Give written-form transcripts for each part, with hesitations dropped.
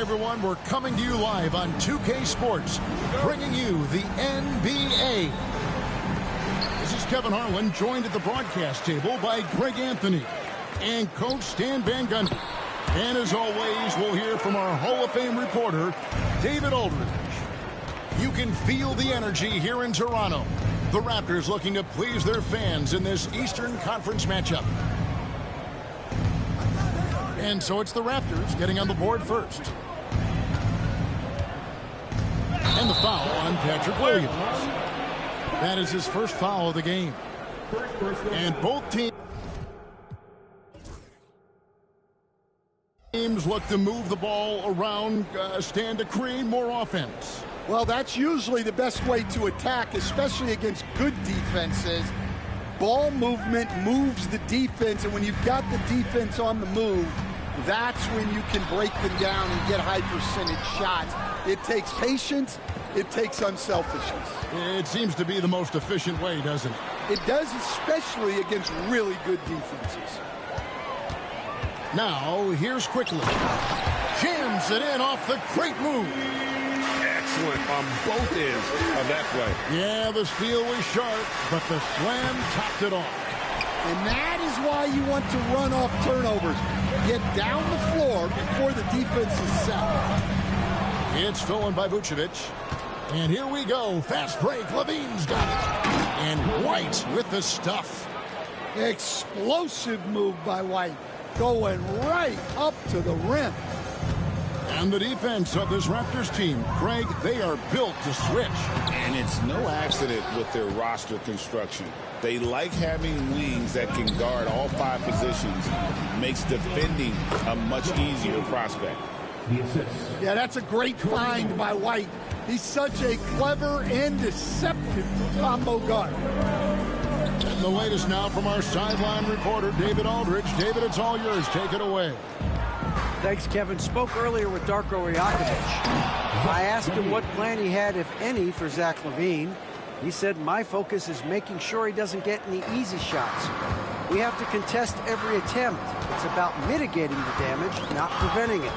everyone, we're coming to you live on 2K Sports, bringing you the NBA. This is Kevin Harlan, joined at the broadcast table by Greg Anthony and Coach Stan Van Gundy. And as always, we'll hear from our Hall of Fame reporter, David Aldridge. You can feel the energy here in Toronto. The Raptors looking to please their fans in this Eastern Conference matchup. And so it's the Raptors getting on the board first. And the foul on Patrick Williams. That is his first foul of the game. And both teams look to move the ball around, stand to create more offense. Well, that's usually the best way to attack, especially against good defenses. Ball movement moves the defense, and when you've got the defense on the move, that's when you can break them down and get high percentage shots. It takes patience. It takes unselfishness. It seems to be the most efficient way, doesn't it? It does, especially against really good defenses. Now, here's Quickly. Jams it in off the great move. Excellent on both ends of that play. Yeah, the steal was sharp, but the slam topped it off. And that is why you want to run off turnovers. Get down the floor before the defense is set. It's stolen by Vucevic. And here we go. Fast break. Levine's got it. And White with the stuff. Explosive move by White. Going right up to the rim. And the defense of this Raptors team, Craig, they are built to switch. And it's no accident with their roster construction. They like having wings that can guard all 5 positions. Makes defending a much easier prospect. Yeah, that's a great find by White. He's such a clever and deceptive combo guard. And the latest now from our sideline reporter, David Aldridge. David, it's all yours. Take it away. Thanks, Kevin. Spoke earlier with Darko Rajakovic. I asked him what plan he had, if any, for Zach LaVine. He said, my focus is making sure he doesn't get any easy shots. We have to contest every attempt. It's about mitigating the damage, not preventing it.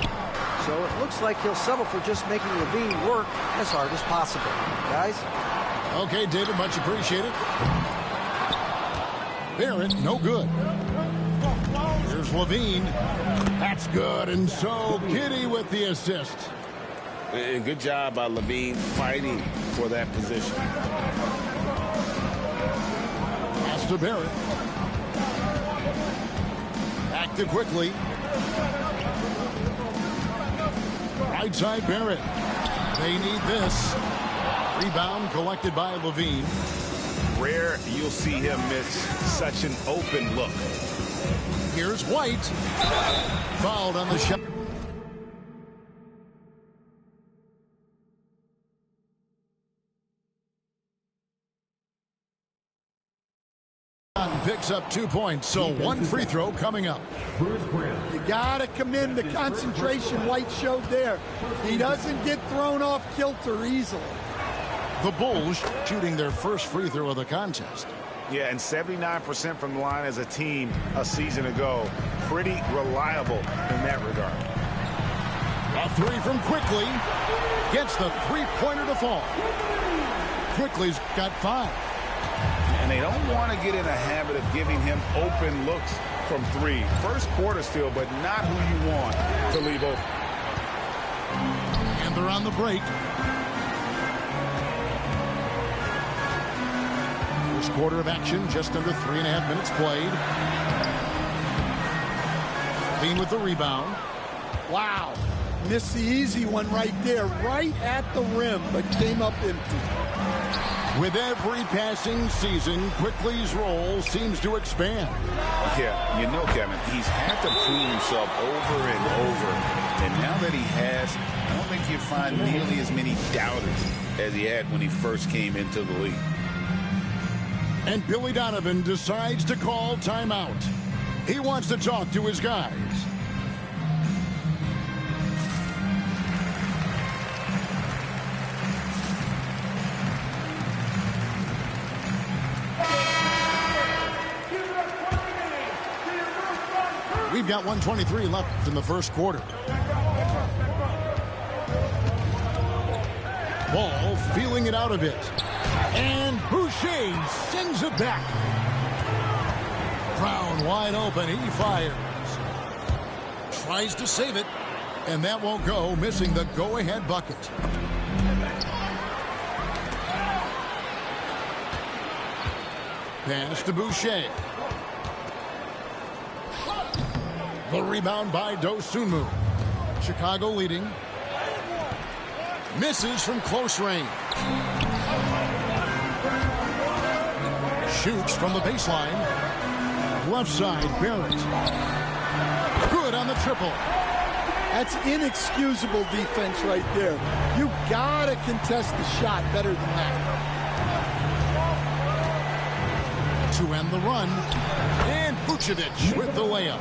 So it looks like he'll settle for just making LaVine work as hard as possible. Guys? Okay, David, much appreciated. Barrett, no good. Here's LaVine. That's good, and so Giddey with the assist. And good job by LaVine fighting for that position. Pass to Barrett. Back to Quickly. Right side Barrett. They need this. Rebound collected by LaVine. Rare you'll see him miss such an open look. Here's White. Fouled on the shot. Picks up 2 points, so one free throw coming up. You got to commend the concentration White showed there. He doesn't get thrown off kilter easily. The Bulls shooting their first free throw of the contest. Yeah, and 79% from the line as a team a season ago. Pretty reliable in that regard. A three from Quickly. Gets the three-pointer to fall. Quickly's got 5. And they don't want to get in a habit of giving him open looks from 3. First quarter still, but not who you want to leave open. And they're on the break. First quarter of action, just under 3.5 minutes played. Bean with the rebound. Wow. Missed the easy one right there, right at the rim, but came up empty. With every passing season, Quickly's role seems to expand. Yeah, you know, Kevin, he's had to prove himself over and over. And now that he has, I don't think you'll find nearly as many doubters as he had when he first came into the league. And Billy Donovan decides to call timeout. He wants to talk to his guys. We've got 1:23 left in the first quarter. Ball feeling it out a bit. And Boucher sends it back. Brown wide open. He fires. Tries to save it. And that won't go, missing the go-ahead bucket. Pass to Boucher. The rebound by Dosunmu. Chicago leading. Misses from close range. Shoots from the baseline. Left side, Barrett. Good on the triple. That's inexcusable defense right there. You gotta contest the shot better than that. To end the run. And Vucevic with the layup.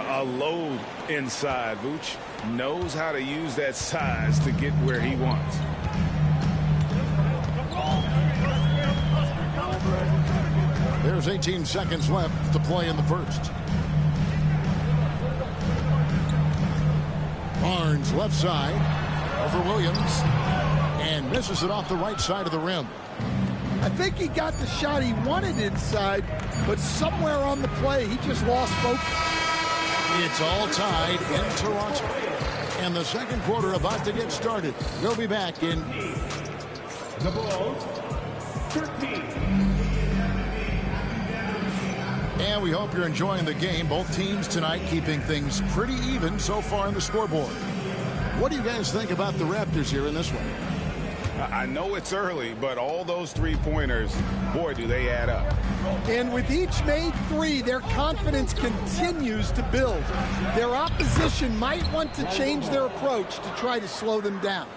A load inside. Vooch knows how to use that size to get where he wants. There's 18 seconds left to play in the first. Barnes left side over Williams and misses it off the right side of the rim. I think he got the shot he wanted inside, but somewhere on the play he just lost focus. It's all tied in Toronto. And the second quarter about to get started. They'll be back in the Bulls, 13. And we hope you're enjoying the game. Both teams tonight keeping things pretty even so far on the scoreboard. What do you guys think about the Raptors here in this one? I know it's early, but all those three-pointers, boy, do they add up. And with each made three, their confidence continues to build. Their opposition might want to change their approach to try to slow them down.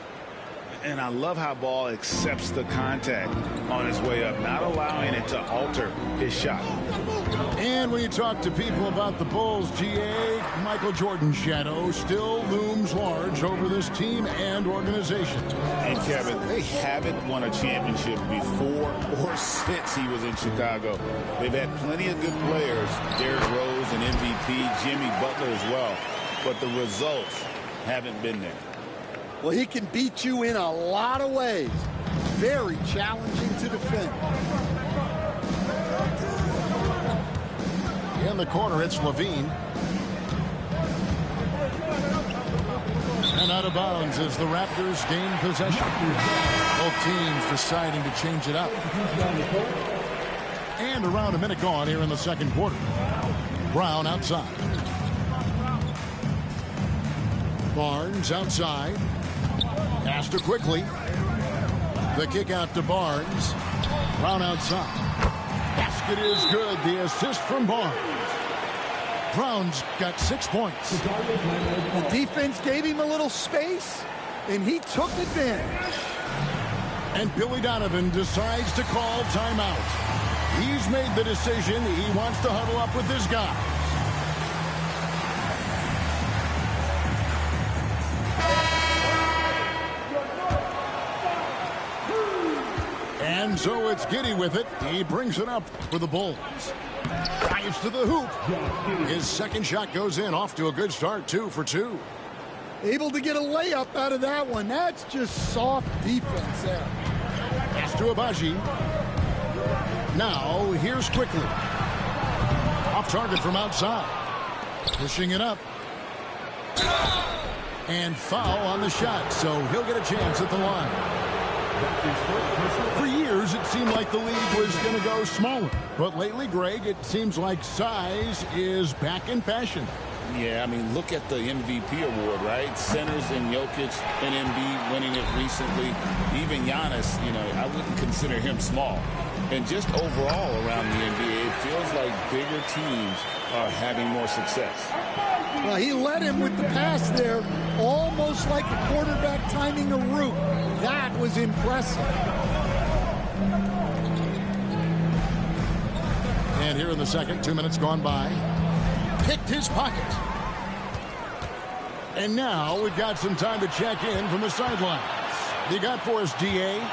And I love how Ball accepts the contact on his way up, not allowing it to alter his shot. And when you talk to people about the Bulls, GA, Michael Jordan's shadow still looms large over this team and organization. And Kevin, they haven't won a championship before or since he was in Chicago. They've had plenty of good players, Derrick Rose and MVP, Jimmy Butler as well, but the results haven't been there. Well, he can beat you in a lot of ways. Very challenging to defend. In the corner, it's Levine. And out of bounds as the Raptors gain possession. Both teams deciding to change it up. And around a minute gone here in the second quarter. Brown outside. Barnes outside. Pastor quickly. The kick out to Barnes. Brown outside. Basket is good. The assist from Barnes. Brown's got 6 points. The defense gave him a little space, and he took advantage. And Billy Donovan decides to call timeout. He's made the decision. He wants to huddle up with his guys. And so it's Giddey with it. He brings it up for the Bulls. Drives to the hoop. His second shot goes in. Off to a good start. 2 for 2. Able to get a layup out of that one. That's just soft defense there. Pass to Abaji. Now here's Quickly. Off target from outside. Pushing it up. And foul on the shot. So he'll get a chance at the line. For years, it seemed like the league was going to go smaller. But lately, Greg, it seems like size is back in fashion. Yeah, I mean, look at the MVP award, right? Centers and Jokic and Embiid winning it recently. Even Giannis, you know, I wouldn't consider him small. And just overall around the NBA, it feels like bigger teams are having more success. Well, he led him with the pass there, almost like a quarterback timing a route. That was impressive. And here in the second, 2 minutes gone by. Picked his pocket. And now we've got some time to check in from the sidelines. You got for us, DA?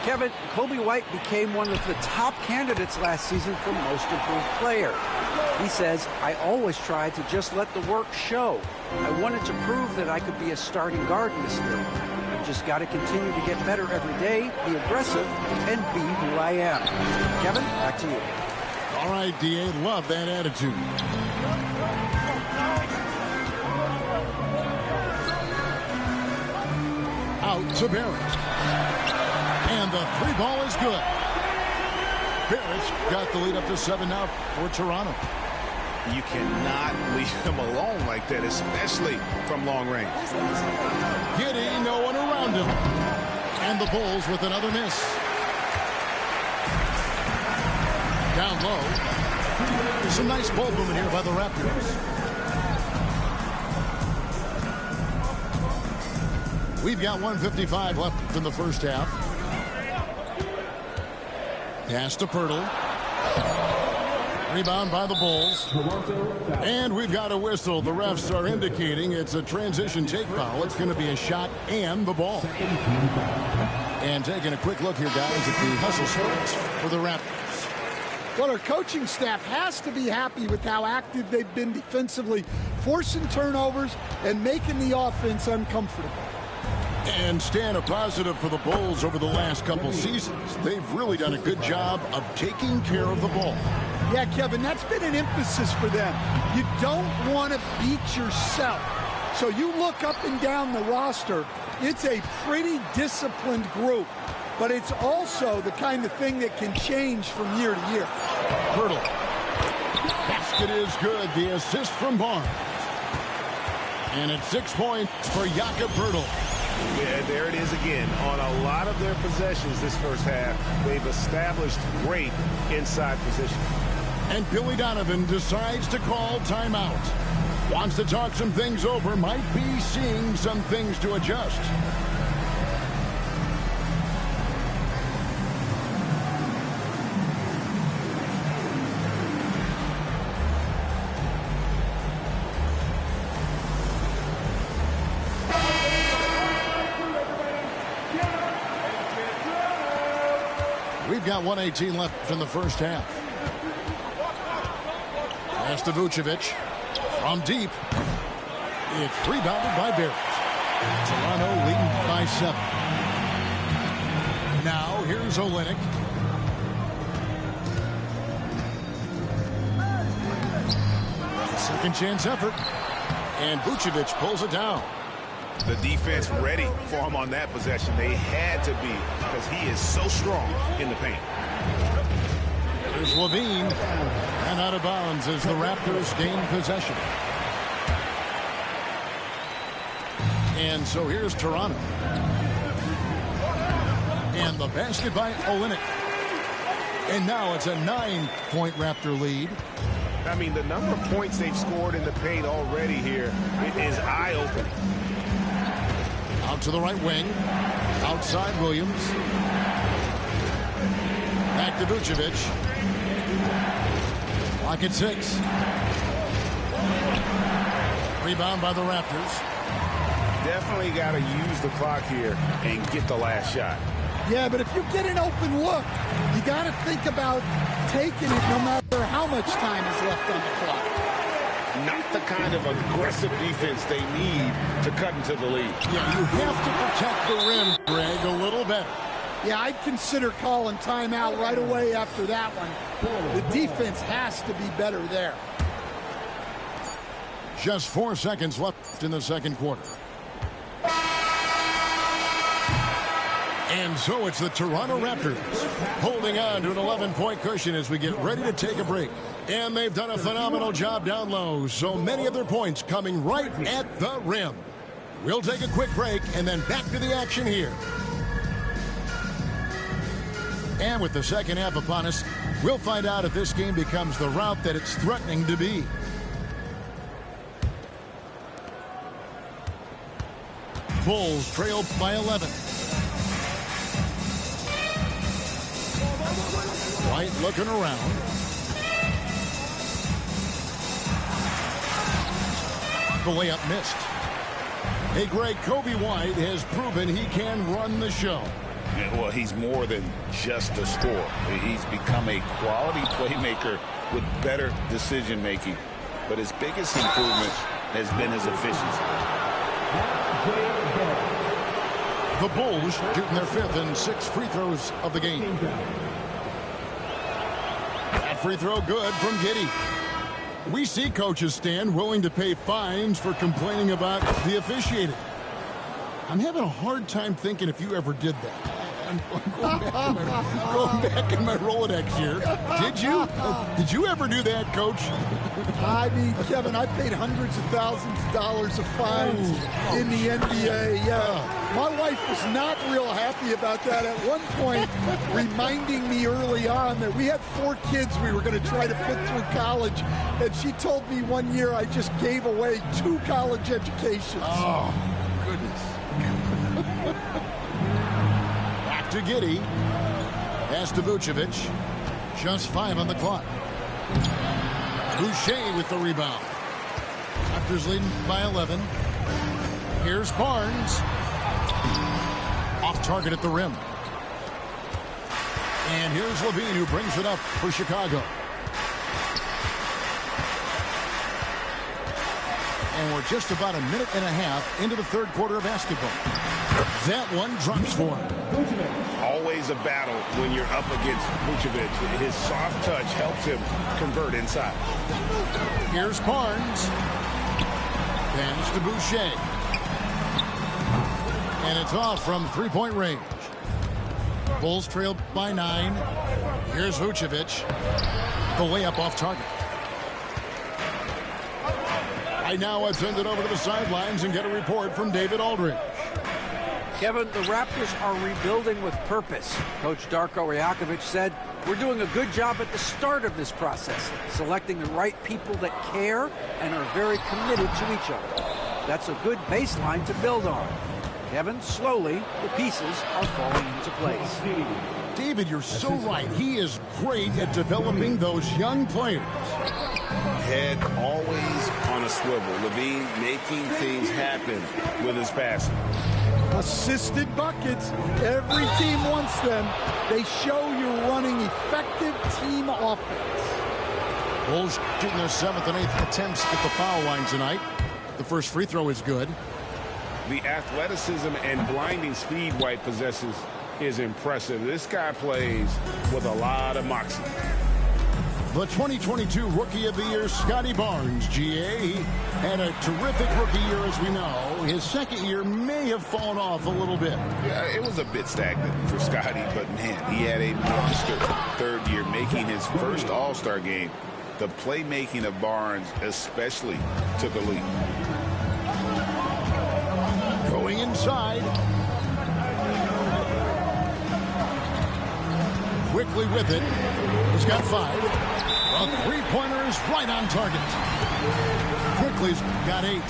Kevin, Kobe White became one of the top candidates last season for Most Improved Player. He says, I always tried to just let the work show. I wanted to prove that I could be a starting guard in this league. Just got to continue to get better every day, be aggressive, and be who I am. Kevin, back to you. All right, D.A., love that attitude. Out to Barrett. And the three ball is good. Barrett's got the lead up to 7 now for Toronto. You cannot leave him alone like that, especially from long range. Giddy, no one around him. And the Bulls with another miss. Down low. Some nice ball movement here by the Raptors. We've got 1:55 left in the first half. Pass to Poeltl. Rebound by the Bulls. And we've got a whistle. The refs are indicating it's a transition take foul. It's going to be a shot and the ball. And taking a quick look here, guys, at the hustle splits for the Raptors. Well, our coaching staff has to be happy with how active they've been defensively, forcing turnovers and making the offense uncomfortable. And stand a positive for the Bulls over the last couple seasons. They've really done a good job of taking care of the ball. Yeah, Kevin, that's been an emphasis for them. You don't want to beat yourself. So you look up and down the roster, it's a pretty disciplined group, but it's also the kind of thing that can change from year to year. Poeltl. Basket is good. The assist from Barnes. And it's 6 points for Jakob Poeltl. Yeah, there it is again. On a lot of their possessions this first half, they've established great inside position. And Billy Donovan decides to call timeout. Wants to talk some things over. Might be seeing some things to adjust. We've got 1:18 left in the first half. Pass to Vucevic from deep. It's rebounded by Barrett. Toronto leading by 7. Now here's Olynyk. Second chance effort. And Vucevic pulls it down. The defense ready for him on that possession. They had to be, because he is so strong in the paint. There's Levine. And out of bounds as the Raptors gain possession. And so here's Toronto. And the basket by Olynyk. And now it's a 9-point Raptor lead. I mean, the number of points they've scored in the paint already here, it is eye-opening. Out to the right wing. Outside Williams. Back to Vucevic. Clock at 6. Rebound by the Raptors. Definitely got to use the clock here and get the last shot. Yeah, but if you get an open look, you got to think about taking it no matter how much time is left on the clock. Not the kind of aggressive defense they need to cut into the lead. Yeah, you have to protect the rim, Greg, a little better. Yeah, I'd consider calling timeout right away after that one. The defense has to be better there. Just 4 seconds left in the second quarter. And so it's the Toronto Raptors holding on to an 11-point cushion as we get ready to take a break. And they've done a phenomenal job down low. So many of their points coming right at the rim. We'll take a quick break and then back to the action here. And with the second half upon us, we'll find out if this game becomes the route that it's threatening to be. Bulls trail by 11. White looking around. The layup missed. Hey, Greg, Kobe White has proven he can run the show. Yeah, well, he's more than just a scorer. He's become a quality playmaker with better decision-making. But his biggest improvement has been his efficiency. The Bulls shooting their 5th and 6th free throws of the game. That free throw good from Giddey. We see coaches stand willing to pay fines for complaining about the officiating. I'm having a hard time thinking if you ever did that. I'm going back in my Rolodex here. Did you? Did you ever do that, Coach? I mean, Kevin, I paid hundreds of thousands of dollars of fines in the NBA. Yeah, my wife was not real happy about that at one point, reminding me early on that we had 4 kids we were going to try to put through college, and she told me one year I just gave away 2 college educations. Oh, goodness. Back to Giddey. Pass to Vucevic. Just 5 on the clock. Boucher with the rebound. Raptors leading by 11. Here's Barnes. Off target at the rim. And here's Levine, who brings it up for Chicago. And we're just about a minute and a half into the 3rd quarter of basketball. That one drops for him. Always a battle when you're up against Vucevic. His soft touch helps him convert inside. Here's Barnes. Pass to Boucher. And it's off from 3-point range. Bulls trailed by 9. Here's Vucevic. The layup off target. Right now, I'd send it over to the sidelines and get a report from David Aldridge. Kevin, the Raptors are rebuilding with purpose. Coach Darko Rajakovic said, "We're doing a good job at the start of this process, selecting the right people that care and are very committed to each other. That's a good baseline to build on." Kevin, slowly, the pieces are falling into place. David, you're so right. He is great at developing those young players. Head always on a swivel. Levine making things happen with his passing. Assisted buckets. Every team wants them. They show you're running effective team offense. Bulls shooting their 7th and 8th attempts at the foul line tonight. The first free throw is good. The athleticism and blinding speed White possesses is impressive. This guy plays with a lot of moxie. The 2022 Rookie of the Year, Scotty Barnes, GA. He had a terrific rookie year, as we know. His second year may have fallen off a little bit. Yeah, it was a bit stagnant for Scotty, but man, he had a monster 3rd year, making his first All-Star game. The playmaking of Barnes especially took a leap. Going inside. Quickly with it. He's got 5. A 3-pointer is right on target. Quickly's got 8.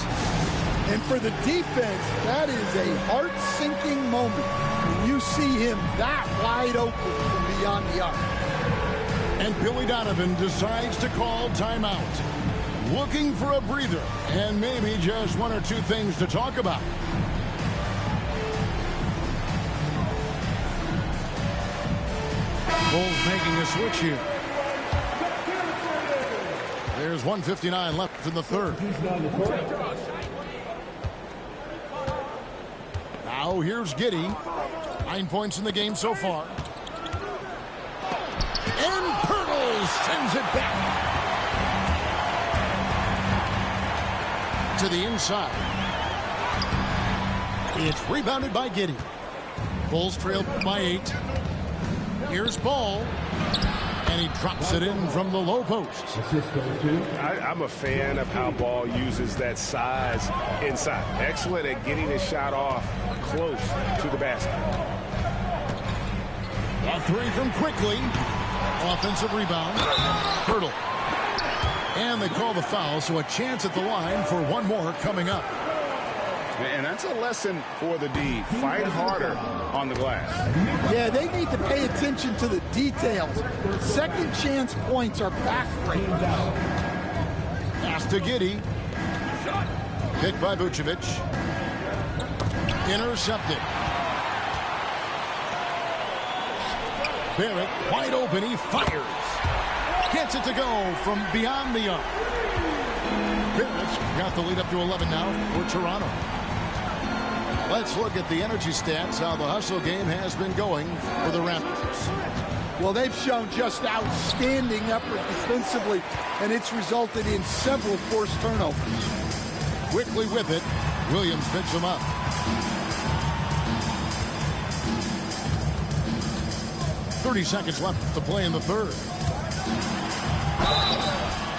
And for the defense, that is a heart-sinking moment when you see him that wide open from beyond the arc. And Billy Donovan decides to call timeout. Looking for a breather and maybe just 1 or 2 things to talk about. Bulls making a switch here. There's 1:59 left in the 3rd. Now here's Giddey. 9 points in the game so far. And Pirtle sends it back to the inside. It's rebounded by Giddey. Bulls trailed by 8. Here's Ball. And he drops it in from the low post. I'm a fan of how Ball uses that size inside. Excellent at getting his shot off close to the basket. A 3 from Quickly. Offensive rebound. Hurdle. And they call the foul, so a chance at the line for one more coming up. And that's a lesson for the D. Fight harder on the glass. Yeah, they need to pay attention to the details. Second chance points are backbreaking. Pass to Giddey. Picked by Vucevic. Intercepted. Barrett wide open. He fires. Gets it to go from beyond the arc. Barrett's got the lead up to 11 now for Toronto. Let's look at the energy stats, how the hustle game has been going for the Raptors. Well, they've shown just outstanding effort defensively, and it's resulted in several forced turnovers. Quickly with it, Williams picks him up. .30 left to play in the third.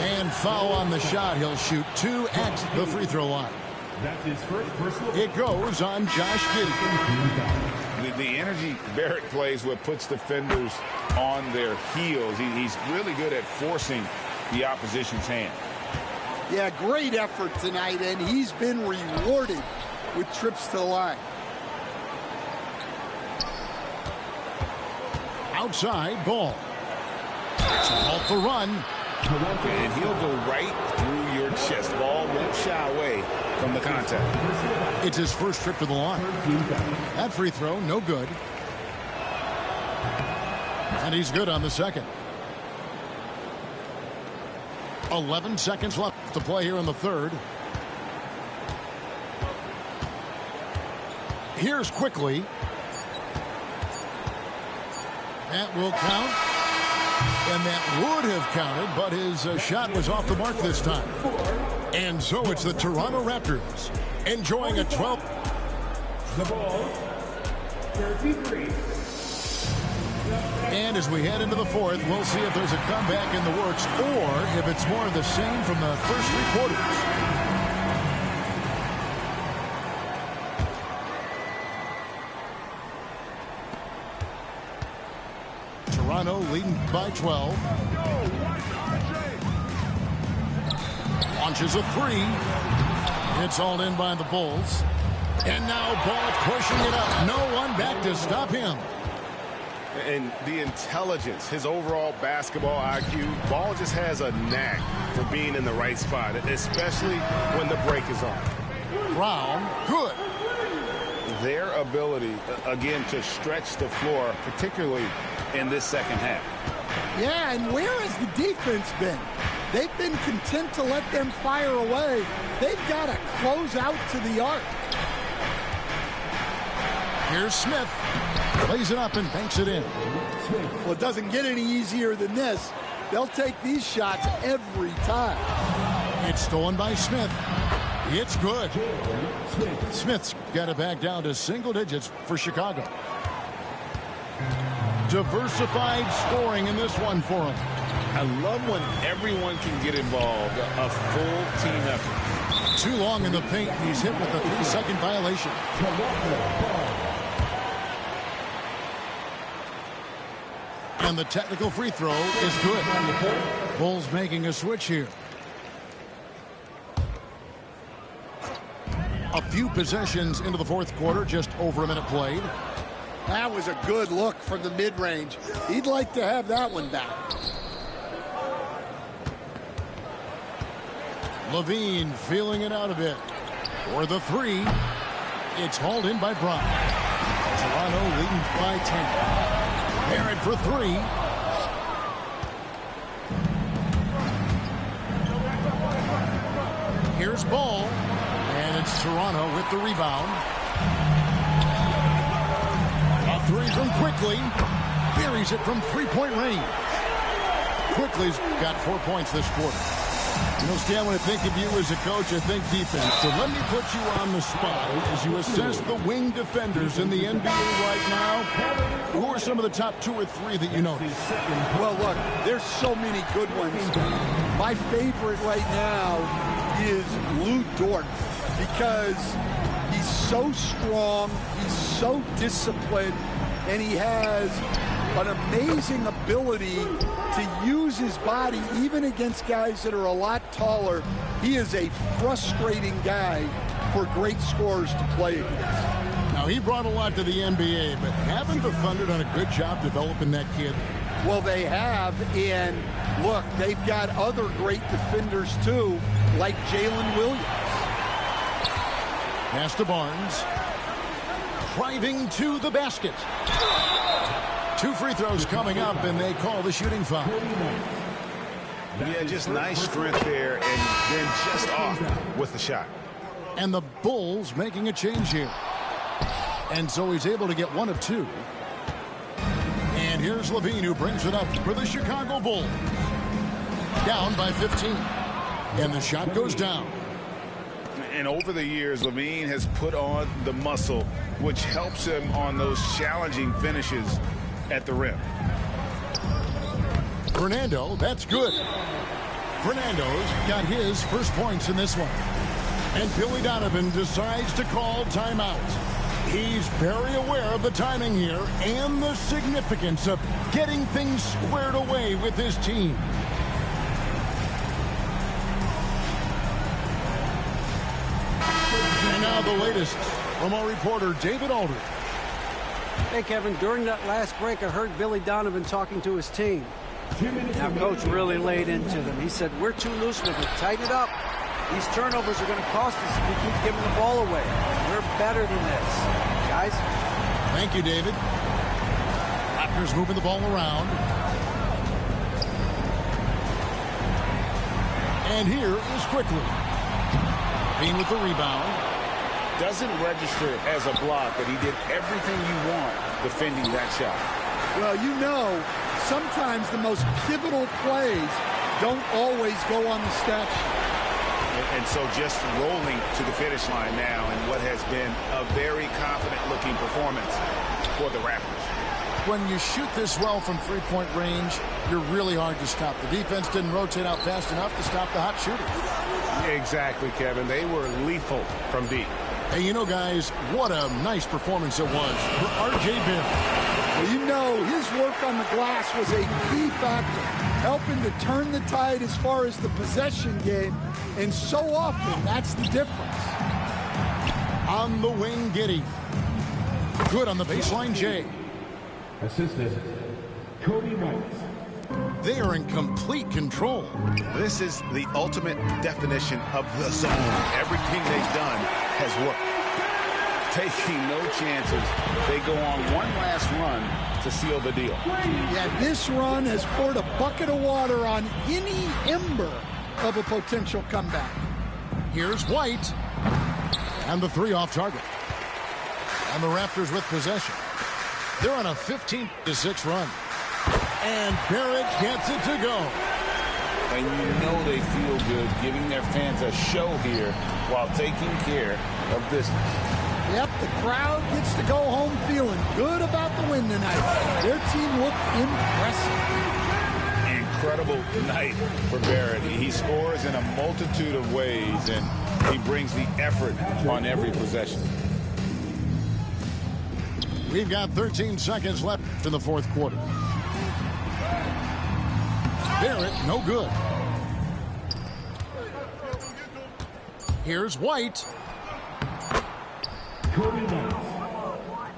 And foul on the shot. He'll shoot 2 at the free throw line. That's his first personal. It goes on Josh Giddey. The energy Barrett plays what puts defenders on their heels. He's really good at forcing the opposition's hand. Yeah, great effort tonight, and he's been rewarded with trips to the line. Outside, Ball. It's off the run. And he'll go right through your chest. Ball won't shy away from the contact. It's his first trip to the line. That free throw, no good. And he's good on the second. 11 seconds left to play here in the third. Here's quickly. That will count. And that would have counted, but his shot was off the mark this time. And so it's the Toronto Raptors enjoying a 12. The ball, 33. And as we head into the fourth, we'll see if there's a comeback in the works or if it's more of the same from the first 3 quarters. Toronto leading by 12. Launches a 3. It's all in by the Bulls. And now Ball pushing it up. No one back to stop him. And the intelligence, his overall basketball IQ, Ball just has a knack for being in the right spot, especially when the break is on. Brown, good. Their ability, again, to stretch the floor, particularly in this second half. Yeah, and where has the defense been? They've been content to let them fire away. They've got to close out to the arc. Here's Smith. Plays it up and banks it in. Well, it doesn't get any easier than this. They'll take these shots every time. It's stolen by Smith. It's good. Smith's got it back down to single digits for Chicago. Diversified scoring in this one for him. I love when everyone can get involved, a full team effort. Too long in the paint. He's hit with a 3-second violation. And the technical free throw is good. Bulls making a switch here. A few possessions into the fourth quarter, just over a minute played. That was a good look from the mid-range. He'd like to have that one back. Levine feeling it out a bit. For the 3. It's hauled in by Brown. Toronto leading by 10. Barrett for 3. Here's Ball. And it's Toronto with the rebound. A 3 from Quickly. Buries it from 3-point range. Quickly's got 4 points this quarter. You know, Stan, when I think of you as a coach, I think defense. So let me put you on the spot as you assess the wing defenders in the NBA right now. Who are some of the top 2 or 3 that you notice? Well, look, there's so many good ones. My favorite right now is Lou Dort because he's so strong, he's so disciplined, and he has an amazing ability to use his body even against guys that are a lot taller. He is a frustrating guy for great scorers to play against. Now, he brought a lot to the NBA, but haven't the Thunder done a good job developing that kid? Well, they have, and look, they've got other great defenders too, like Jalen Williams. Pass to Barnes. Driving to the basket. 2 free throws coming up, and they call the shooting foul. Yeah, just nice strength there, and then just off with the shot. And the Bulls making a change here. And so he's able to get one of two. And here's LaVine, who brings it up for the Chicago Bulls. Down by 15. And the shot goes down. And over the years, LaVine has put on the muscle, which helps him on those challenging finishes at the rim. Fernando, that's good. Fernando's got his first points in this one. And Billy Donovan decides to call timeout. He's very aware of the timing here and the significance of getting things squared away with his team. And now the latest from our reporter, David Aldridge. Hey, Kevin, during that last break, I heard Billy Donovan talking to his team. Now, Coach really laid into them. He said, we're too loose with it. Tighten it up. These turnovers are going to cost us if we keep giving the ball away. We're better than this, guys. Thank you, David. Raptors moving the ball around. And here is Quickly. Being with the rebound. Doesn't register as a block, but he did everything you want defending that shot. Well, you know, sometimes the most pivotal plays don't always go on the stat sheet. And so just rolling to the finish line now in what has been a very confident-looking performance for the Raptors. When you shoot this well from three-point range, you're really hard to stop. The defense didn't rotate out fast enough to stop the hot shooter. Exactly, Kevin. They were lethal from deep. Hey, you know, guys, what a nice performance it was for R.J. Barrett. Well, you know, his work on the glass was a key factor, helping to turn the tide as far as the possession game, and so often that's the difference. On the wing, Giddey. Good on the baseline, Jay. Assistant, Cody White. They are in complete control. This is the ultimate definition of the zone. Everything they've done has worked. Taking no chances. They go on one last run to seal the deal. Yeah, this run has poured a bucket of water on any ember of a potential comeback. Here's White. And the three off target. And the Raptors with possession. They're on a 15-6 run. And Barrett gets it to go. And you know they feel good giving their fans a show here while taking care of business. Yep, the crowd gets to go home feeling good about the win tonight. Their team looked impressive. Incredible night for Barrett. He scores in a multitude of ways, and he brings the effort on every possession. We've got 13 seconds left in the fourth quarter. Barrett, no good. Here's White. Cody White.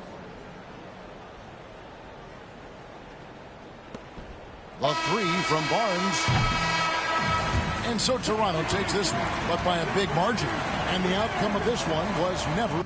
The three from Barnes. And so Toronto takes this one, but by a big margin. And the outcome of this one was never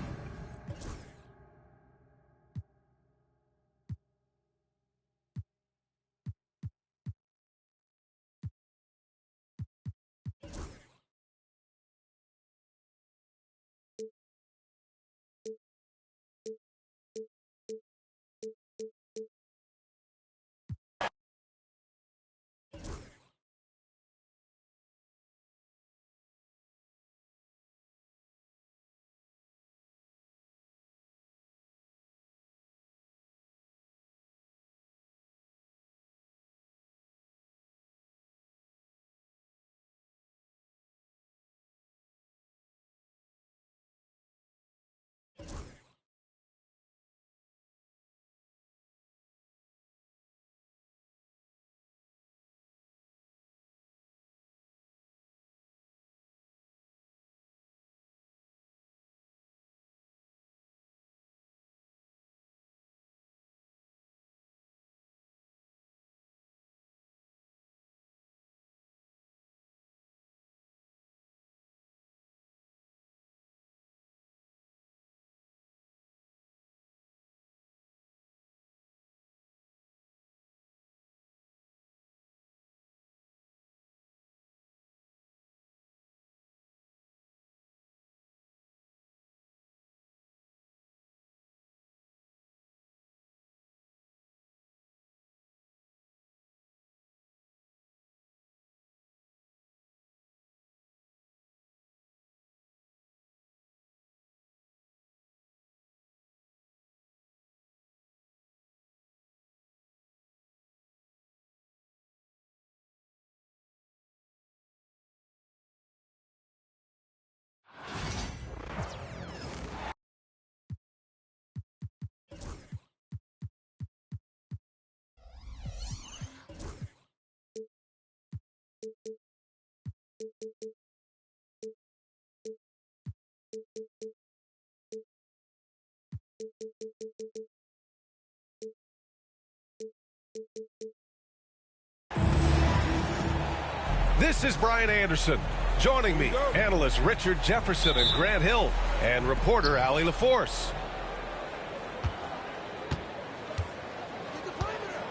This is Brian Anderson. Joining me, analysts Richard Jefferson and Grant Hill, and reporter Allie LaForce.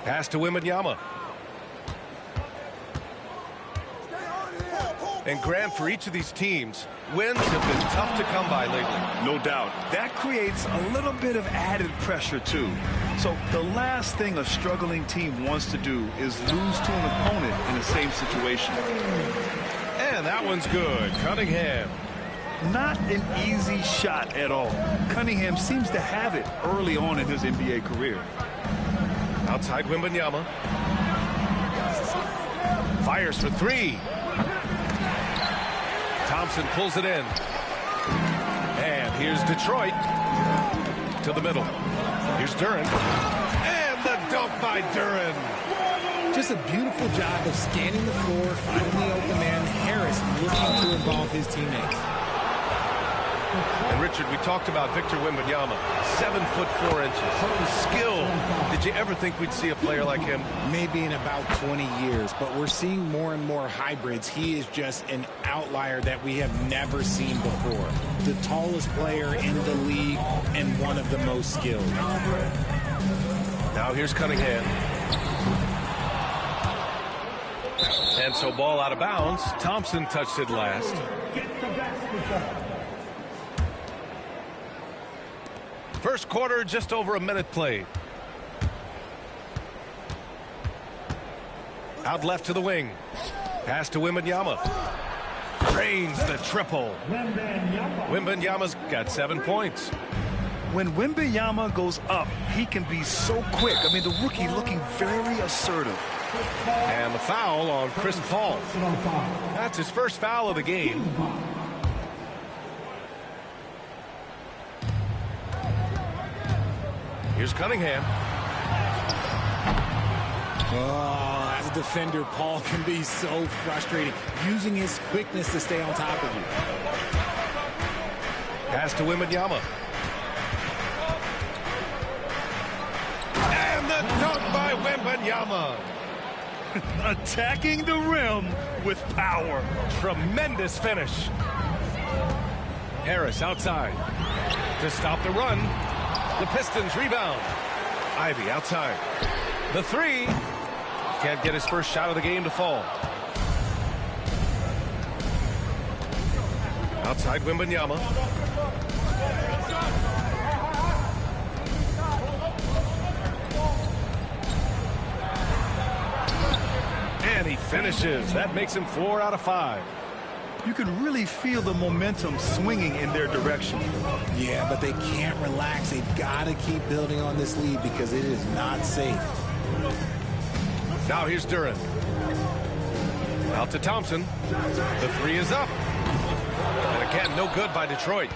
Pass to Wembanyama. And Grant, for each of these teams, wins have been tough to come by lately. No doubt. That creates a little bit of added pressure, too. So the last thing a struggling team wants to do is lose to an opponent in the same situation. And that one's good. Cunningham. Not an easy shot at all. Cunningham seems to have it early on in his NBA career. Outside Wembanyama. Fires for three. Thompson pulls it in. And here's Detroit to the middle. Here's Duren. And the dunk by Duren. Just a beautiful job of scanning the floor, finding the open man. Harris looking to involve his teammates. And Richard, we talked about Victor Wembanyama, 7'4". Skill. Did you ever think we'd see a player like him? Maybe in about 20 years, but we're seeing more and more hybrids. He is just an outlier that we have never seen before. The tallest player in the league and one of the most skilled. Now here's Cunningham. And so ball out of bounds. Thompson touched it last. First quarter, just over a minute played. Out left to the wing. Pass to Wembanyama. Drains the triple. Wembanyama's got 7 points. When Wembanyama goes up, he can be so quick. I mean, the rookie looking very assertive. And the foul on Chris Paul. That's his first foul of the game. Here's Cunningham. Oh, as a defender, Paul can be so frustrating, using his quickness to stay on top of you. Pass to Wembanyama. And the dunk by Wembanyama. Attacking the rim with power. Tremendous finish. Harris outside to stop the run. The Pistons rebound. Ivy outside. The three. Can't get his first shot of the game to fall. Outside Wembanyama. And he finishes. That makes him 4 out of 5. You can really feel the momentum swinging in their direction. Yeah, but they can't relax. They've got to keep building on this lead because it is not safe. Now here's Duren. Out to Thompson. The three is up. And again, no good by Detroit.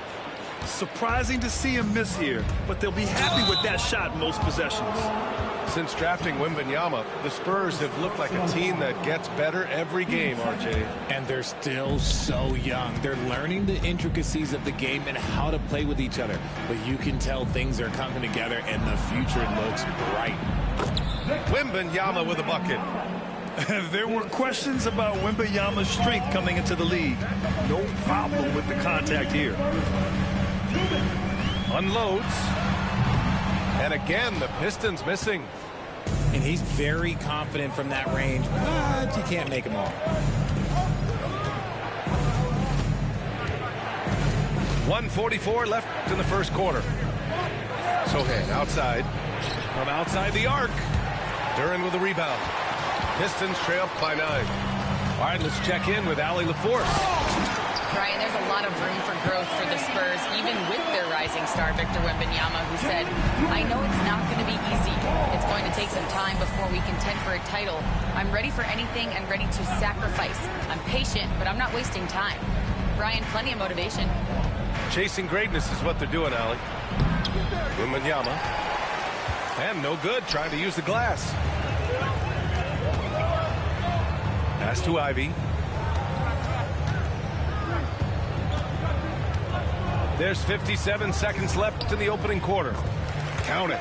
Surprising to see him miss here, but they'll be happy with that shot most possessions. Since drafting Wembanyama, the Spurs have looked like a team that gets better every game, RJ. And they're still so young. They're learning the intricacies of the game and how to play with each other. But you can tell things are coming together and the future looks bright. Wembanyama with a bucket. There were questions about Wembanyama's strength coming into the league. No problem with the contact here. Unloads. And again, the Pistons missing. And he's very confident from that range, but you can't make him all. 1:44 left in the first quarter. Sochan outside. From outside the arc. Duren with a rebound. Pistons trail by 9. All right, let's check in with Allie LaForce. Brian, there's a lot of room for growth for the Spurs, even with their rising star, Victor Wembanyama, who said, I know it's not going to be easy. It's going to take some time before we contend for a title. I'm ready for anything and ready to sacrifice. I'm patient, but I'm not wasting time. Brian, plenty of motivation. Chasing greatness is what they're doing, Allie. Wembanyama. And no good, trying to use the glass. Pass to Ivy. There's 57 seconds left in the opening quarter. Count it.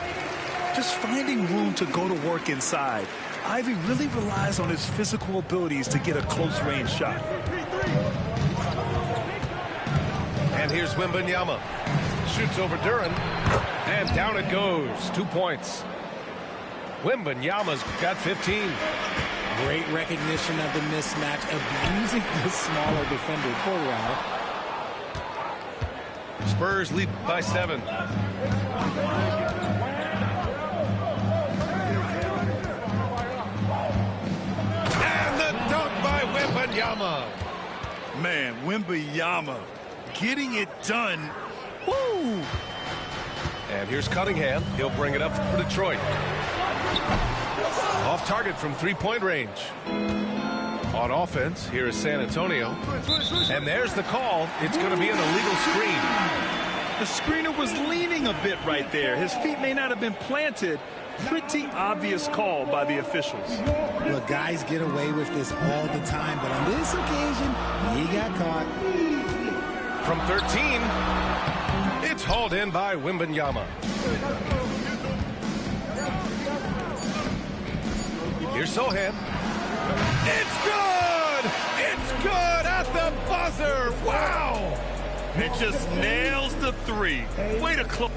Just finding room to go to work inside. Ivey really relies on his physical abilities to get a close-range shot. And here's Wembanyama. Shoots over Duren. And down it goes. 2 points. Wembanyama's got 15. Great recognition of the mismatch, abusing the smaller defender. Poor Rao. Spurs lead by 7. And the dunk by Wembanyama. Man, Wembanyama getting it done. Woo! And here's Cunningham. He'll bring it up for Detroit. Off target from 3-point range. On offense, here is San Antonio. And there's the call. It's going to be an illegal screen. The screener was leaning a bit right there. His feet may not have been planted. Pretty obvious call by the officials. Look, guys get away with this all the time, but on this occasion, he got caught. From 13, it's hauled in by Wembanyama. Here's Sohan. It's good! It's good at the buzzer! Wow! It just nails the three. Way to close.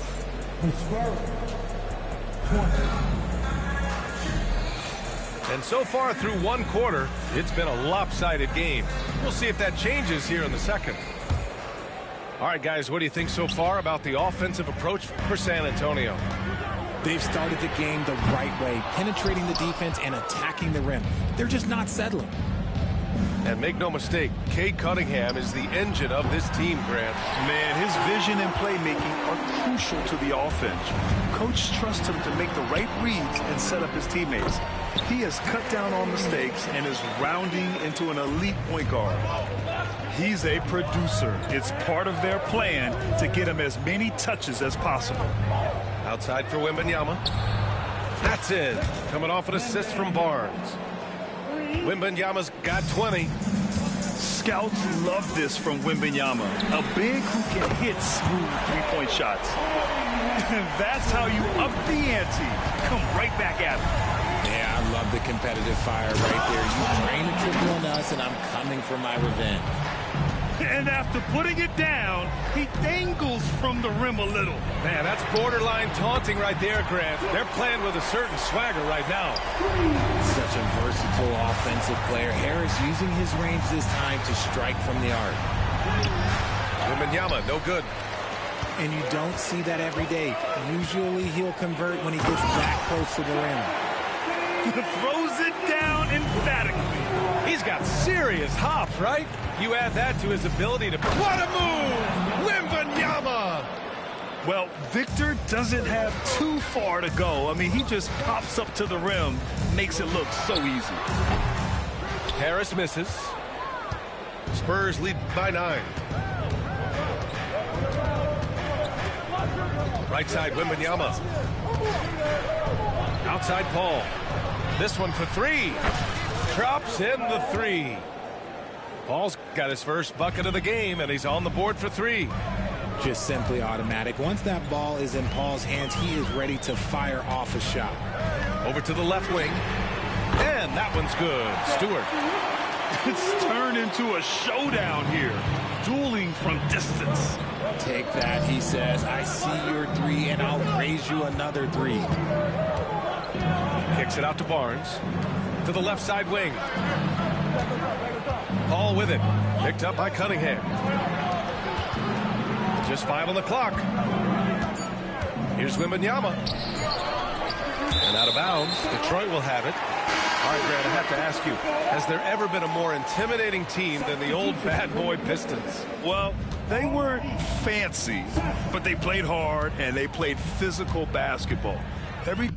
And so far through one quarter, it's been a lopsided game. We'll see if that changes here in the second. All right, guys, what do you think so far about the offensive approach for San Antonio? They've started the game the right way, penetrating the defense and attacking the rim. They're just not settling. And make no mistake, Cade Cunningham is the engine of this team, Grant. Man, his vision and playmaking are crucial to the offense. Coach trusts him to make the right reads and set up his teammates. He has cut down on mistakes and is rounding into an elite point guard. He's a producer. It's part of their plan to get him as many touches as possible. Outside for Wembanyama. That's it. Coming off an assist from Barnes. Wembanyama's got 20. Scouts love this from Wembanyama. A big who can hit smooth three-point shots. That's how you up the ante. Come right back at him. Yeah, I love the competitive fire right there. You drain a triple on us, and I'm coming for my revenge. And after putting it down, he dangles from the rim a little. Man, that's borderline taunting right there, Grant. They're playing with a certain swagger right now. Such a versatile offensive player. Harris using his range this time to strike from the arc. Wembanyama, no good. And you don't see that every day. Usually he'll convert when he gets that close to the rim. Throws it down emphatically. He's got serious hops, right? You add that to his ability to... What a move! Wembanyama! Well, Victor doesn't have too far to go. I mean, he just pops up to the rim, makes it look so easy. Harris misses. Spurs lead by 9. Right side, Wembanyama. Outside, Paul. This one for 3. Drops in the 3. Paul's got his first bucket of the game, and he's on the board for 3. Just simply automatic. Once that ball is in Paul's hands, he is ready to fire off a shot. Over to the left wing. And that one's good. Stewart. It's turned into a showdown here. Dueling from distance. Take that, he says. I see your 3, and I'll raise you another 3. Kicks it out to Barnes. To the left side wing. Paul with it. Picked up by Cunningham. Just 5 on the clock. Here's Wembanyama. And out of bounds. Detroit will have it. All right, Grant, I have to ask you, has there ever been a more intimidating team than the old bad boy Pistons? Well, they weren't fancy, but they played hard and they played physical basketball. Every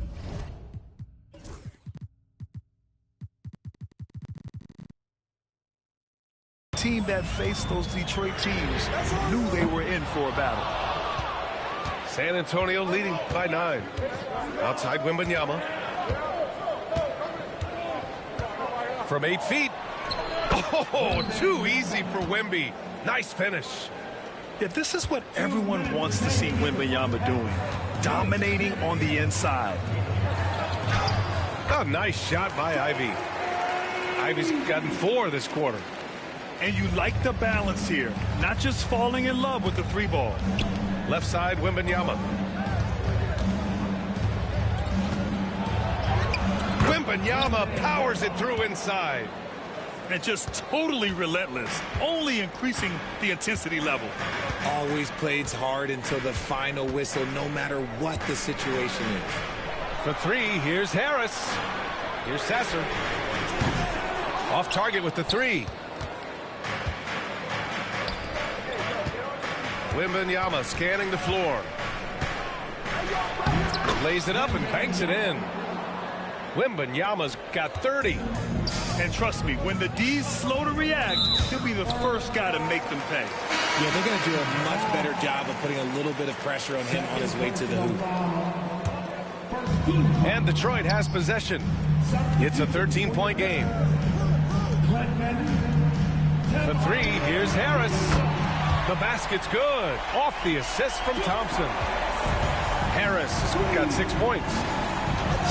team that faced those Detroit teams knew they were in for a battle. San Antonio leading by 9. Outside Wembanyama. From 8 feet. Oh, too easy for Wemby. Nice finish. Yeah, this is what everyone wants to see Wembanyama doing. Dominating on the inside. Oh, nice shot by Ivey. Ivey's gotten 4 this quarter. And you like the balance here, not just falling in love with the 3 ball. Left side, Wembanyama. Wembanyama powers it through inside. And just totally relentless, only increasing the intensity level. Always plays hard until the final whistle, no matter what the situation is. For 3, here's Harris. Here's Sasser. Off target with the 3. Wembanyama scanning the floor. Lays it up and banks it in. Wembanyama's got 30. And trust me, when the D's slow to react, he'll be the first guy to make them pay. Yeah, they're going to do a much better job of putting a little bit of pressure on him on his way to the hoop. And Detroit has possession. It's a 13-point game. For 3, here's Harris. The basket's good. Off the assist from Thompson. Harris has got 6 points.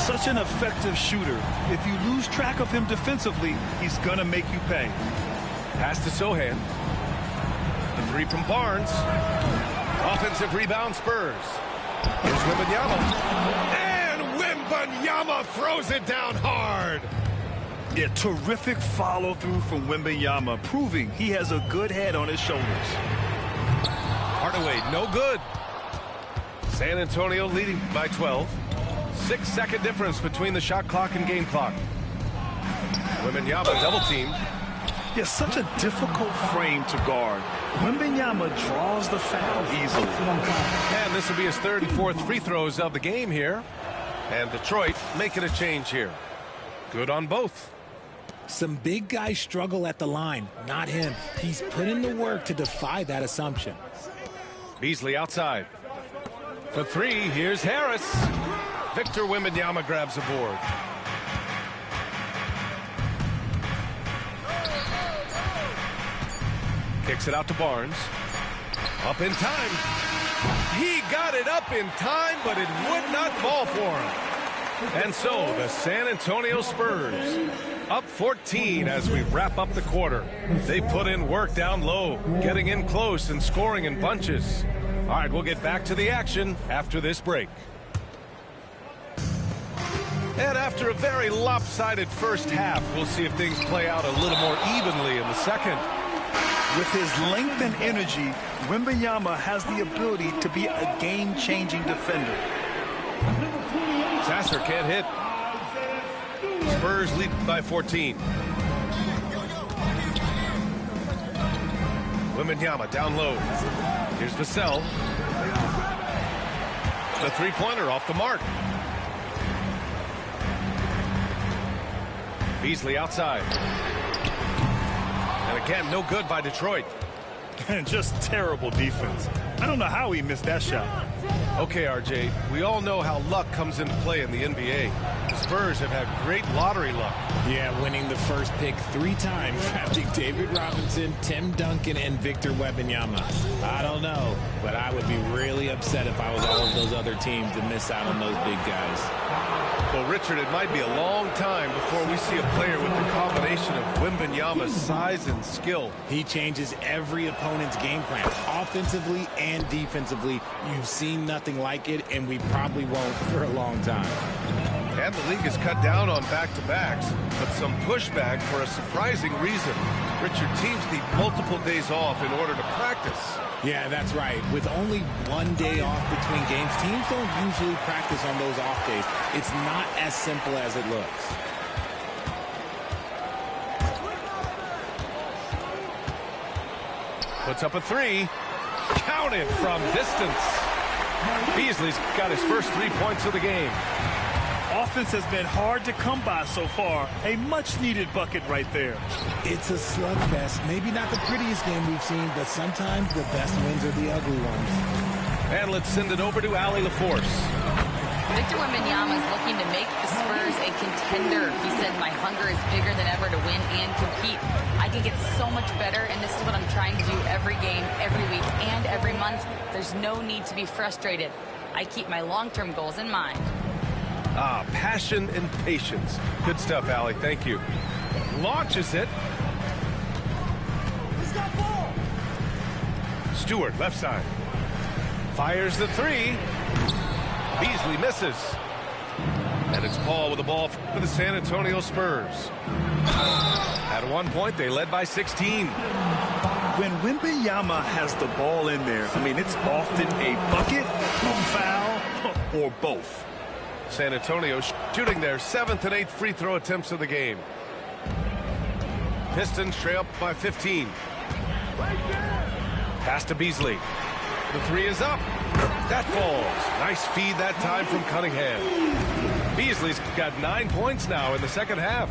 Such an effective shooter. If you lose track of him defensively, he's going to make you pay. Pass to Sohan. The 3 from Barnes. Offensive rebound, Spurs. Here's Wembanyama. And Wembanyama throws it down hard. Yeah, terrific follow-through from Wembanyama, proving he has a good head on his shoulders. Hardaway, no good. San Antonio leading by 12. 6-second difference between the shot clock and game clock. Wembanyama double teamed. Yeah, such a difficult frame to guard. Wembanyama draws the foul easily. And this will be his 3rd and 4th free throws of the game here. And Detroit making a change here. Good on both. Some big guys struggle at the line, not him. He's put in the work to defy that assumption. Beasley outside. For 3, here's Harris. Victor Wembanyama grabs a board. Kicks it out to Barnes. Up in time. He got it up in time, but it would not fall for him. And so the San Antonio Spurs up 14 as we wrap up the quarter. They put in work down low, getting in close and scoring in bunches. All right, we'll get back to the action after this break. And after a very lopsided first half, we'll see if things play out a little more evenly in the second. With his length and energy, Wembanyama has the ability to be a game-changing defender. Sasser can't hit. Spurs lead by 14. Wembanyama down low. Here's Vassell. The 3-pointer off the mark. Beasley outside. And again, no good by Detroit. And just terrible defense. I don't know how he missed that shot. Okay, RJ, we all know how luck comes into play in the NBA. The Spurs have had great lottery luck. Yeah, winning the first pick 3 times, drafting David Robinson, Tim Duncan, and Victor Wembanyama. I don't know, but I would be really upset if I was all of those other teams to miss out on those big guys. Well, Richard, it might be a long time before we see a player with the combination of Wembanyama's size and skill. He changes every opponent's game plan, offensively and defensively. You've seen nothing like it, and we probably won't for a long time. And the league has cut down on back-to-backs, but some pushback for a surprising reason. Richard, teams need multiple days off in order to practice. Yeah, that's right. With only 1 day off between games, teams don't usually practice on those off days. It's not as simple as it looks. Puts up a 3. Counted from distance. Beasley's got his first 3 points of the game. Offense has been hard to come by so far. A much-needed bucket right there. It's a slugfest. Maybe not the prettiest game we've seen, but sometimes the best wins are the ugly ones. And let's send it over to Allie LaForce. Victor Wembanyama is looking to make the Spurs a contender. He said, my hunger is bigger than ever to win and compete. I can get so much better, and this is what I'm trying to do every game, every week, and every month. There's no need to be frustrated. I keep my long-term goals in mind. Passion and patience. Good stuff, Allie. Thank you. Launches it. Stewart, left side. Fires the three. Beasley misses. And it's Paul with the ball for the San Antonio Spurs. At one point, they led by 16. When Wembanyama has the ball in there, I mean, it's often a bucket, a foul, or both. San Antonio shooting their 7th and 8th free throw attempts of the game. Pistons trail up by 15. Pass to Beasley. The three is up. That falls. Nice feed that time from Cunningham. Beasley's got 9 points now in the second half.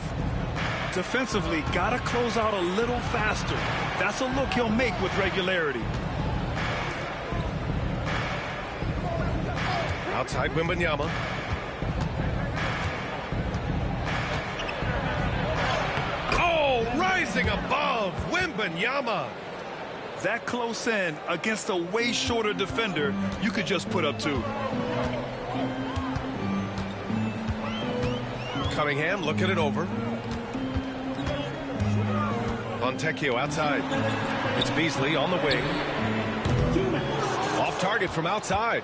Defensively, got to close out a little faster. That's a look he'll make with regularity. Outside Wembanyama. Oh, rising above Wembanyama. That close in against a way shorter defender, you could just put up 2. Cunningham looking it over. Fontecchio outside. It's Beasley on the wing. Off target from outside.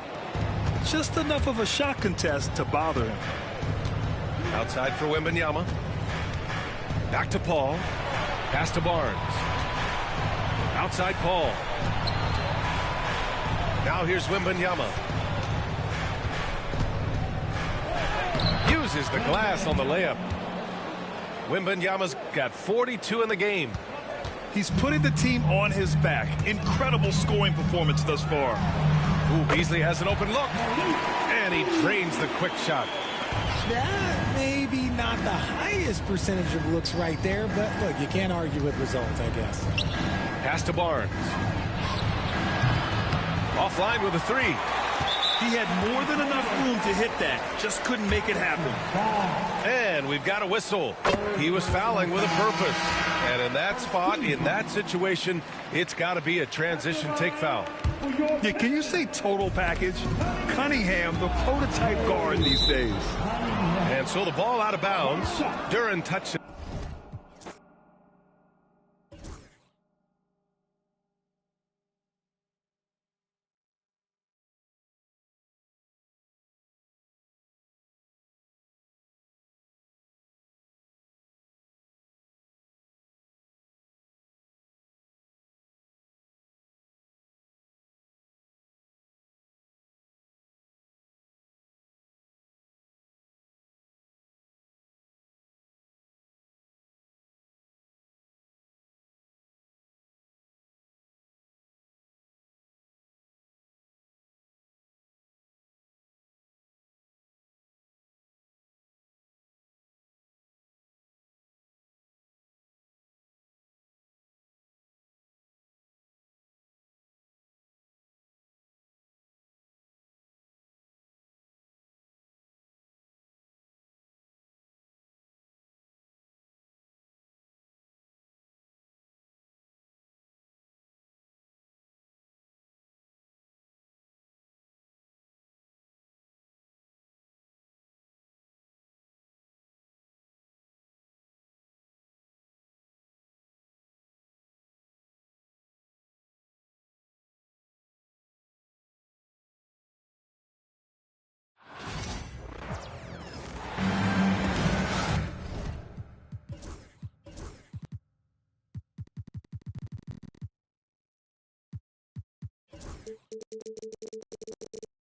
Just enough of a shot contest to bother him. Outside for Wembanyama. Back to Paul. Pass to Barnes. Outside Paul. Now here's Wembanyama. Uses the glass on the layup. Wembanyama's got 42 in the game. He's putting the team on his back. Incredible scoring performance thus far. Ooh, Beasley has an open look. And he drains the quick shot. Yeah, maybe not the highest percentage of looks right there, but look, you can't argue with results, I guess. Pass to Barnes. Offline with a three. He had more than enough room to hit that. Just couldn't make it happen. And we've got a whistle. He was fouling with a purpose. And in that spot, in that situation, it's got to be a transition take foul. Yeah, can you say total package? Cunningham, the prototype guard these days. And so the ball out of bounds. Duren touches.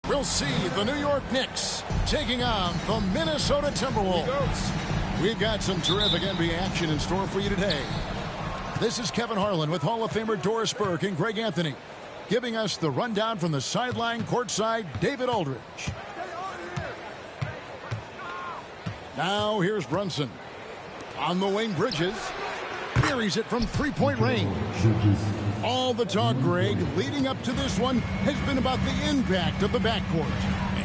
We'll see the New York Knicks taking on the Minnesota Timberwolves. We've got some terrific NBA action in store for you today. This is Kevin Harlan with Hall of Famer Doris Burke and Greg Anthony, giving us the rundown from the sideline courtside, David Aldridge. Now here's Brunson. On the wing, Bridges. Buries it from three-point range. All the talk, Greg, leading up to this one has been about the impact of the backcourt.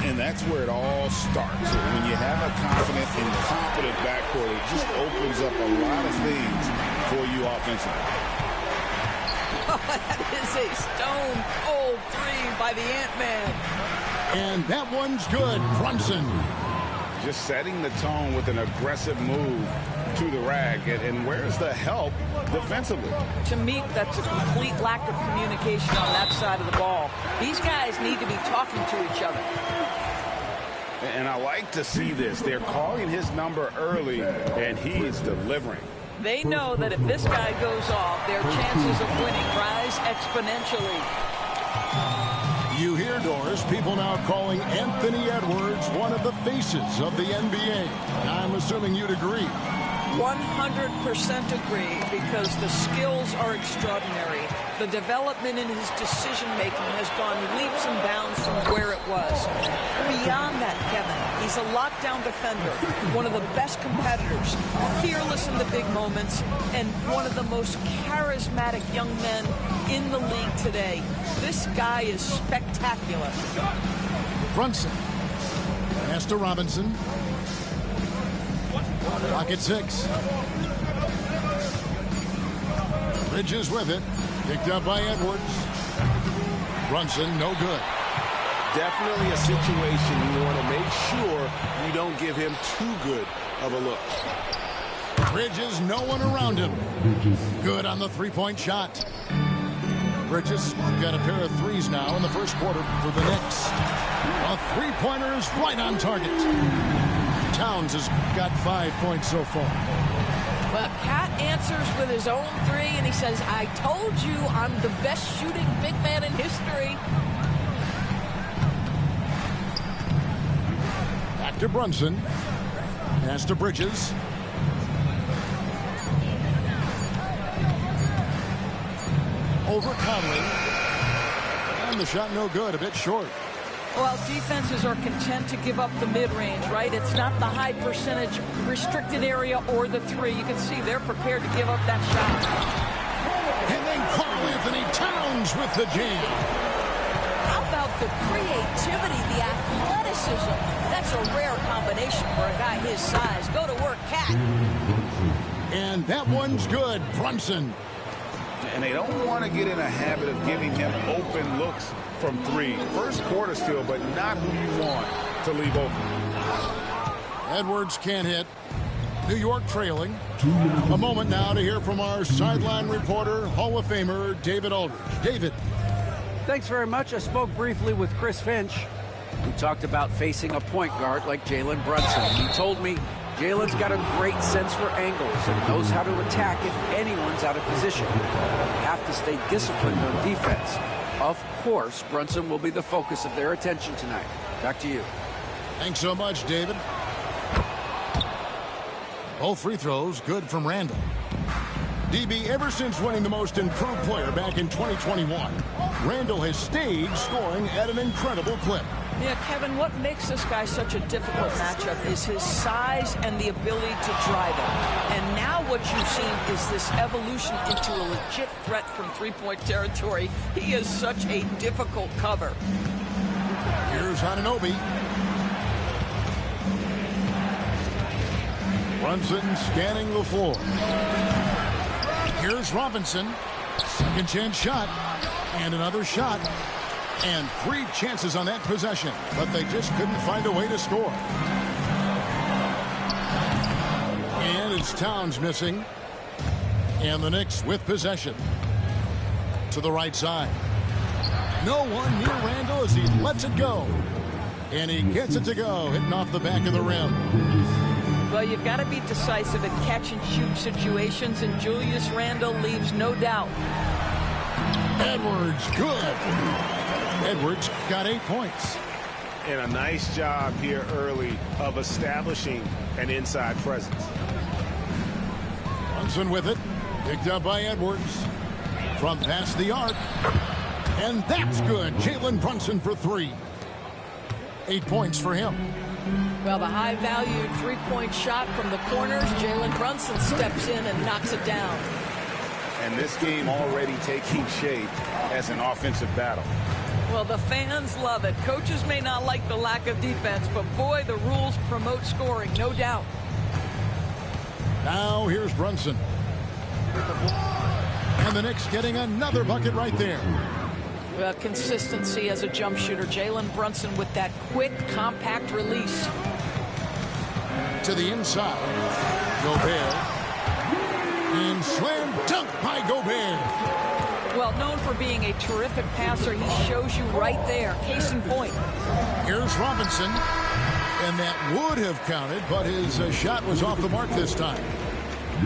And that's where it all starts. When you have a confident and competent backcourt, it just opens up a lot of things for you offensively. That is a stone-cold three by the Ant-Man. And that one's good. Brunson. just setting the tone with an aggressive move to the rack. And where's the help defensively? To me, that's a complete lack of communication on that side of the ball. These guys need to be talking to each other. And I like to see this. They're calling his number early, and he's delivering. They know that if this guy goes off, their chances of winning rise exponentially. You hear, Doris, people now calling Anthony Edwards one of the faces of the NBA. I'm assuming you'd agree. 100% agree, because the skills are extraordinary. The development in his decision-making has gone leaps and bounds from where it was. Beyond that, Kevin, he's a lockdown defender, one of the best competitors, fearless in the big moments, and one of the most charismatic young men in the league today. This guy is spectacular. Brunson. Pass to Robinson. Clock at 6. Bridges with it. Picked up by Edwards. Brunson, no good. Definitely a situation you want to make sure you don't give him too good of a look. Bridges, no one around him. Good on the three-point shot. Bridges got a pair of threes now in the first quarter for the Knicks. A three-pointer is right on target. Towns has got 5 points so far. Well, Cat answers with his own three, and he says, I told you I'm the best shooting big man in history. Back to Brunson. Pass to Bridges. Over Conley. And the shot no good, a bit short. Well, defenses are content to give up the mid-range, right? It's not the high percentage restricted area or the three. You can see they're prepared to give up that shot. And then Karl-Anthony Towns with the jam. How about the creativity, the athleticism? That's a rare combination for a guy his size. Go to work, Cat. And that one's good, Brunson. And they don't want to get in a habit of giving him open looks from three. First quarter still, but not who you want to leave open. Edwards can't hit. New York trailing. A moment now to hear from our sideline reporter, Hall of Famer David Aldridge. David. Thanks very much. I spoke briefly with Chris Finch, who talked about facing a point guard like Jalen Brunson. He told me Jalen's got a great sense for angles and knows how to attack if anyone's out of position. You have to stay disciplined on defense. Of course, Brunson will be the focus of their attention tonight. Back to you. Thanks so much, David. Both free throws good from Randall. DB, ever since winning the most improved player back in 2021, Randall has stayed scoring at an incredible clip. Yeah, Kevin, what makes this guy such a difficult matchup is his size and the ability to drive it. And now what you've seen is this evolution into a legit threat from three-point territory. He is such a difficult cover. Here's Anunoby. Brunson scanning the floor. Here's Robinson. Second chance shot. And another shot. And 3 chances on that possession, but they just couldn't find a way to score. And it's Towns missing. And the Knicks with possession. To the right side. No one near Randall as he lets it go. And he gets it to go, hitting off the back of the rim. Well, you've got to be decisive in catch-and-shoot situations, and Julius Randle leaves no doubt. Edwards, good. Edwards got 8 points. And a nice job here early of establishing an inside presence. Brunson with it. Picked up by Edwards. From past the arc. And that's good. Jalen Brunson for 3. 8 points for him. Well, the high-valued three-point shot from the corners, Jalen Brunson steps in and knocks it down. And this game already taking shape as an offensive battle. Well, the fans love it. Coaches may not like the lack of defense, but boy, the rules promote scoring, no doubt. Now here's Brunson. And the Knicks getting another bucket right there. Well, consistency as a jump shooter. Jalen Brunson with that quick, compact release. To the inside. Gobert. And slam dunk by Gobert. Well, known for being a terrific passer, he shows you right there. Case in point. Here's Robinson. And that would have counted, but his shot was off the mark this time.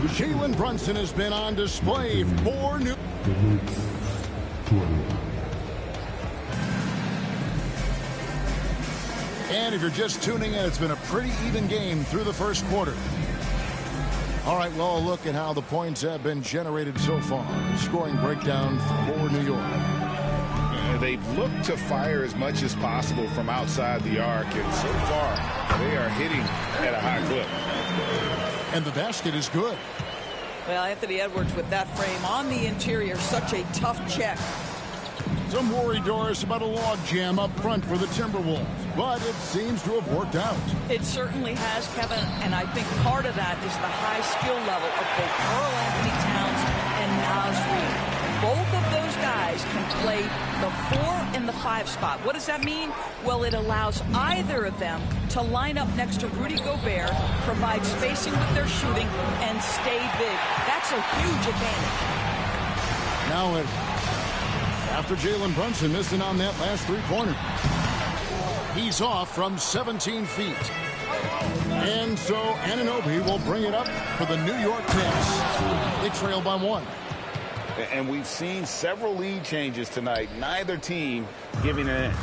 Jalen Brunson has been on display for New. And if you're just tuning in, it's been a pretty even game through the first quarter. All right, well, look at how the points have been generated so far. Scoring breakdown for New York. They've looked to fire as much as possible from outside the arc, and so far they are hitting at a high clip. And the basket is good. Well, Anthony Edwards with that frame on the interior, such a tough check. Some worry, Doris, about a log jam up front for the Timberwolves, but it seems to have worked out. It certainly has, Kevin, and I think part of that is the high skill level of both Karl-Anthony Towns and Naz Reid. Both of those guys can play the 4 and the 5 spot. What does that mean? Well, it allows either of them to line up next to Rudy Gobert, provide spacing with their shooting, and stay big. That's a huge advantage. Now after Jalen Brunson missing on that last three-pointer. He's off from 17 feet. And so Anunoby will bring it up for the New York Knicks. They trail by 1. And we've seen several lead changes tonight. Neither team giving an inch.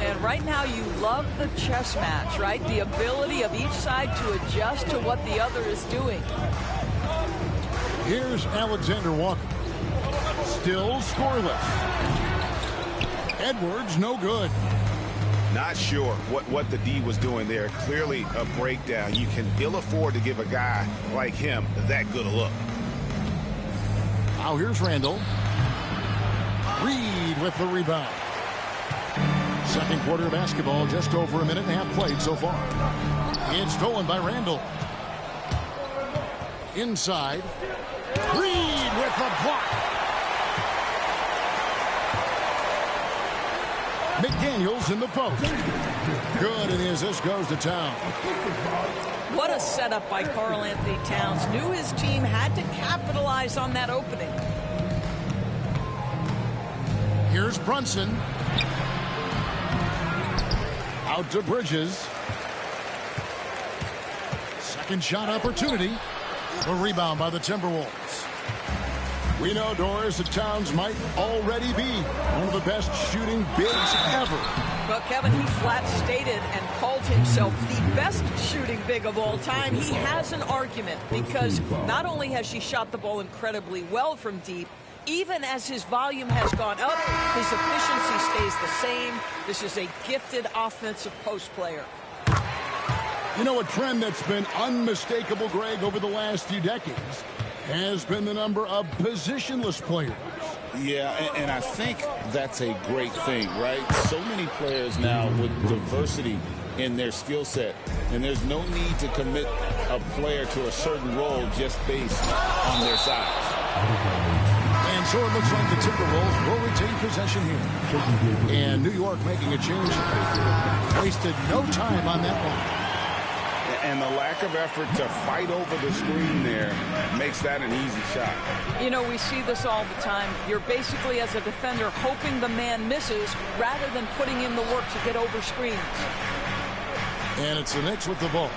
And right now you love the chess match, right? The ability of each side to adjust to what the other is doing. Here's Alexander Walker. Still scoreless. Edwards, no good. Not sure what the D was doing there. Clearly a breakdown. You can ill afford to give a guy like him that good a look. Now here's Randall. Reed with the rebound. Second quarter of basketball, just over a minute and a half played so far. It's stolen by Randall. Inside. Reed with the block. McDaniels in the post. Good, and as this goes to Town. What a setup by Karl-Anthony Towns. Knew his team had to capitalize on that opening. Here's Brunson. Out to Bridges. Second shot opportunity. A rebound by the Timberwolves. We know, Doris, that Towns might already be one of the best shooting bigs ever. But Kevin, he flat stated and called himself the best shooting big of all time. He has an argument because not only has he shot the ball incredibly well from deep, even as his volume has gone up, his efficiency stays the same. This is a gifted offensive post player. You know, a trend that's been unmistakable, Greg, over the last few decades has been the number of positionless players. Yeah, and I think that's a great thing, right? So many players now with diversity in their skill set, and there's no need to commit a player to a certain role just based on their size. And so it looks like the Timberwolves will retain possession here. And New York making a change. Wasted no time on that one. And the lack of effort to fight over the screen there makes that an easy shot. You know, we see this all the time. You're basically, as a defender, hoping the man misses rather than putting in the work to get over screens. And it's the Knicks with the ball.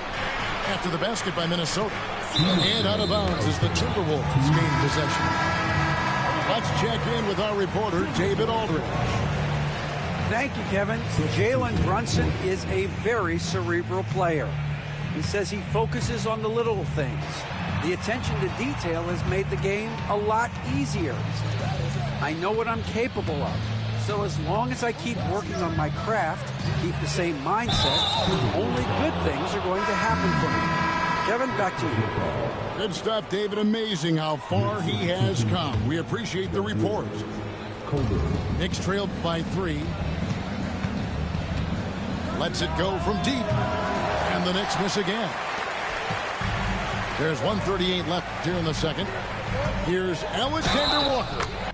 After the basket by Minnesota. And out of bounds as the Timberwolves gain possession. Let's check in with our reporter, David Aldridge. Thank you, Kevin. Jalen Brunson is a very cerebral player. He says he focuses on the little things. The attention to detail has made the game a lot easier. I know what I'm capable of. So as long as I keep working on my craft, keep the same mindset, only good things are going to happen for me. Kevin, back to you. Good stuff, David. Amazing how far he has come. We appreciate the report. Knicks trailed by 3. Lets it go from deep. And the Knicks miss again. There's 1:38 left here in the second. Here's Alexander Walker.